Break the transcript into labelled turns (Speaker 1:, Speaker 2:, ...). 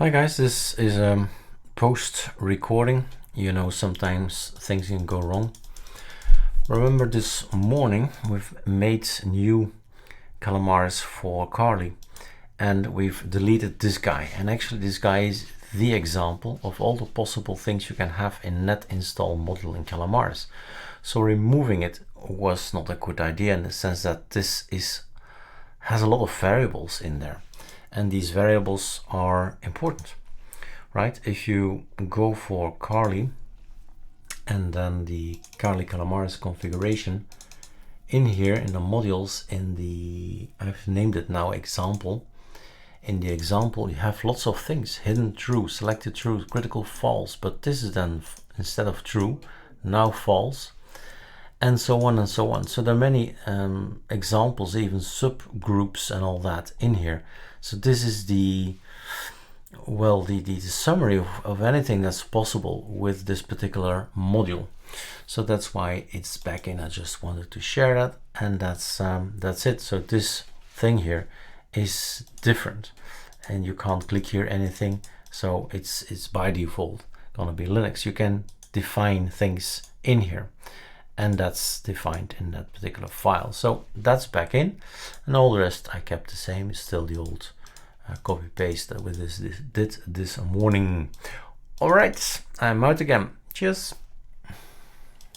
Speaker 1: Hi guys, this is post recording. You know, sometimes things can go wrong. Remember this morning we've made new Calamares for Carly and we've deleted this guy, and actually this guy is the example of all the possible things you can have in netinstall module in Calamares. So removing it was not a good idea in the sense that this has a lot of variables in there, and these variables are important, right? If you go for Carly and then the Carly Calamares configuration, in here in the modules, I've named it now example. In the example you have lots of things: hidden true, selected true, critical false, but this is then instead of true now false, and so on and so on. So there are many examples, even subgroups and all that in here. So this is the summary of anything that's possible with this particular module. So that's why it's back in. I just wanted to share that, and that's it. So this thing here is different, and you can't click here anything, so it's by default gonna be Linux. You can define things in here, and that's defined in that particular file. So that's back in, and all the rest I kept the same. It's still the old copy paste that we did this morning. All right, I'm out again. Cheers.